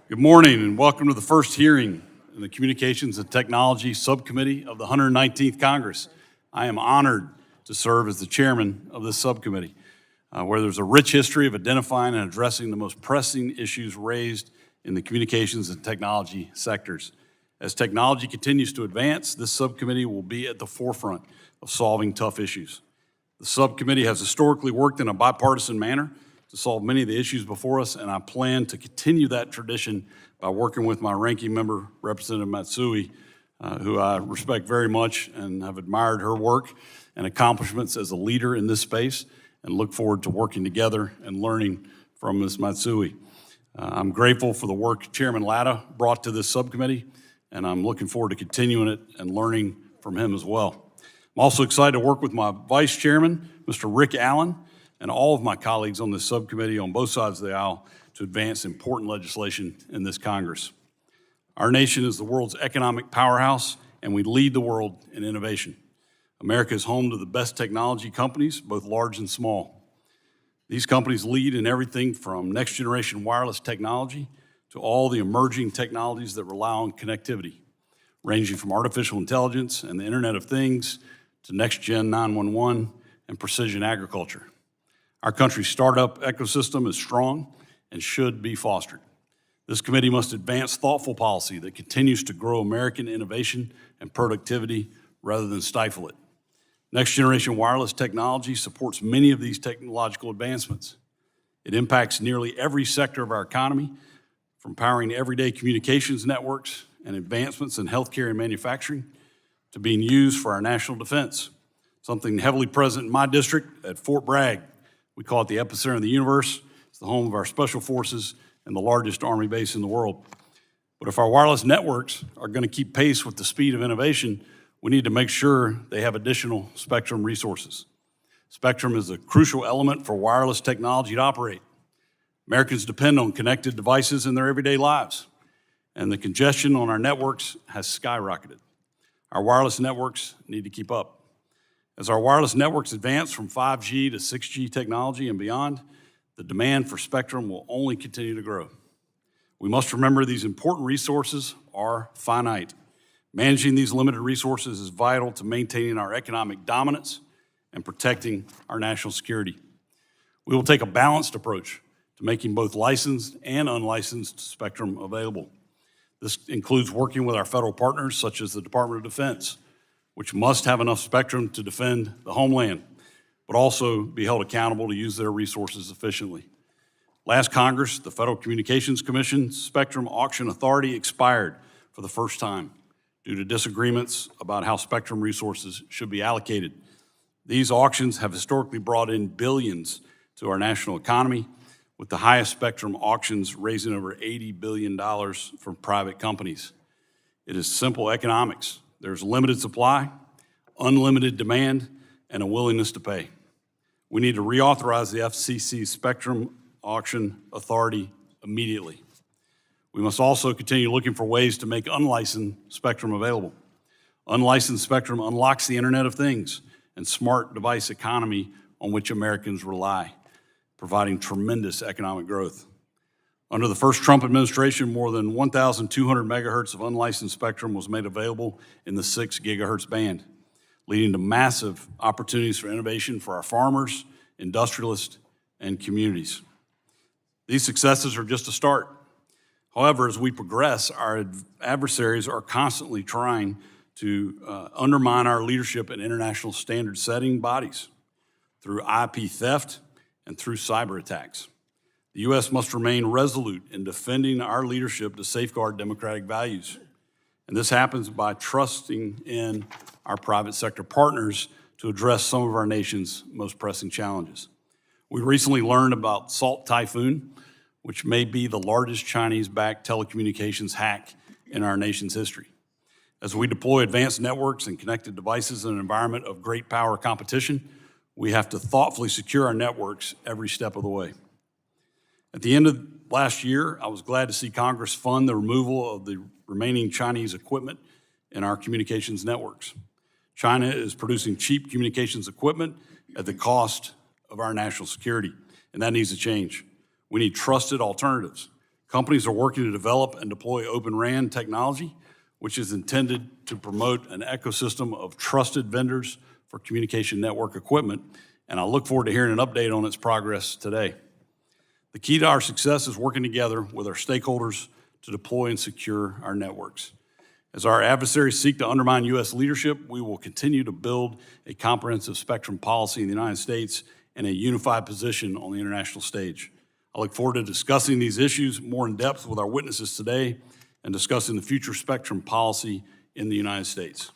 Good morning and welcome to the first hearing in the Communications and Technology Subcommittee of the 119th Congress. I am honored to serve as the chairman of this subcommittee, where there's a rich history of identifying and addressing the most pressing issues raised in the communications and technology sectors. As technology continues to advance, this subcommittee will be at the forefront of solving tough issues. The subcommittee has historically worked in a bipartisan manner to solve many of the issues before us, and I plan to continue that tradition by working with my ranking member, Representative Matsui, who I respect very much and have admired her work and accomplishments as a leader in this space, and look forward to working together and learning from Ms. Matsui. I'm grateful for the work Chairman Latta brought to this subcommittee, and I'm looking forward to continuing it and learning from him as well. I'm also excited to work with my Vice Chairman, Mr. Rick Allen, and all of my colleagues on this subcommittee on both sides of the aisle to advance important legislation in this Congress. Our nation is the world's economic powerhouse, and we lead the world in innovation. America is home to the best technology companies, both large and small. These companies lead in everything from next-generation wireless technology to all the emerging technologies that rely on connectivity, ranging from artificial intelligence and the Internet of Things to next-gen 911 and precision agriculture. Our country's startup ecosystem is strong and should be fostered. This committee must advance thoughtful policy that continues to grow American innovation and productivity rather than stifle it. Next-generation wireless technology supports many of these technological advancements. It impacts nearly every sector of our economy, from powering everyday communications networks and advancements in healthcare and manufacturing to being used for our national defense, something heavily present in my district at Fort Bragg. We call it the epicenter of the universe. It's the home of our special forces and the largest Army base in the world. But if our wireless networks are going to keep pace with the speed of innovation, we need to make sure they have additional spectrum resources. Spectrum is a crucial element for wireless technology to operate. Americans depend on connected devices in their everyday lives, and the congestion on our networks has skyrocketed. Our wireless networks need to keep up. As our wireless networks advance from 5G to 6G technology and beyond, the demand for spectrum will only continue to grow. We must remember these important resources are finite. Managing these limited resources is vital to maintaining our economic dominance and protecting our national security. We will take a balanced approach to making both licensed and unlicensed spectrum available. This includes working with our federal partners, such as the Department of Defense, which must have enough spectrum to defend the homeland, but also be held accountable to use their resources efficiently. Last Congress, the Federal Communications Commission's spectrum auction authority expired for the first time due to disagreements about how spectrum resources should be allocated. These auctions have historically brought in billions to our national economy, with the highest spectrum auctions raising over $80 billion from private companies. It is simple economics. There's limited supply, unlimited demand, and a willingness to pay. We need to reauthorize the FCC Spectrum Auction Authority immediately. We must also continue looking for ways to make unlicensed spectrum available. Unlicensed spectrum unlocks the Internet of Things and smart device economy on which Americans rely, providing tremendous economic growth. Under the first Trump administration, more than 1,200 megahertz of unlicensed spectrum was made available in the 6 gigahertz band, leading to massive opportunities for innovation for our farmers, industrialists, and communities. These successes are just a start. However, as we progress, our adversaries are constantly trying to undermine our leadership in international standard-setting bodies through IP theft and through cyber attacks. The U.S. must remain resolute in defending our leadership to safeguard democratic values. And this happens by trusting in our private sector partners to address some of our nation's most pressing challenges. We recently learned about Salt Typhoon, which may be the largest Chinese-backed telecommunications hack in our nation's history. As we deploy advanced networks and connected devices in an environment of great power competition, we have to thoughtfully secure our networks every step of the way. At the end of last year, I was glad to see Congress fund the removal of the remaining Chinese equipment in our communications networks. China is producing cheap communications equipment at the cost of our national security, and that needs to change. We need trusted alternatives Companies are working to develop and deploy Open RAN technology, which is intended to promote an ecosystem of trusted vendors for communication network equipment, and I look forward to hearing an update on its progress today. The key to our success is working together with our stakeholders to deploy and secure our networks. As our adversaries seek to undermine U.S. leadership, we will continue to build a comprehensive spectrum policy in the United States and a unified position on the international stage. I look forward to discussing these issues more in depth with our witnesses today and discussing the future spectrum policy in the United States.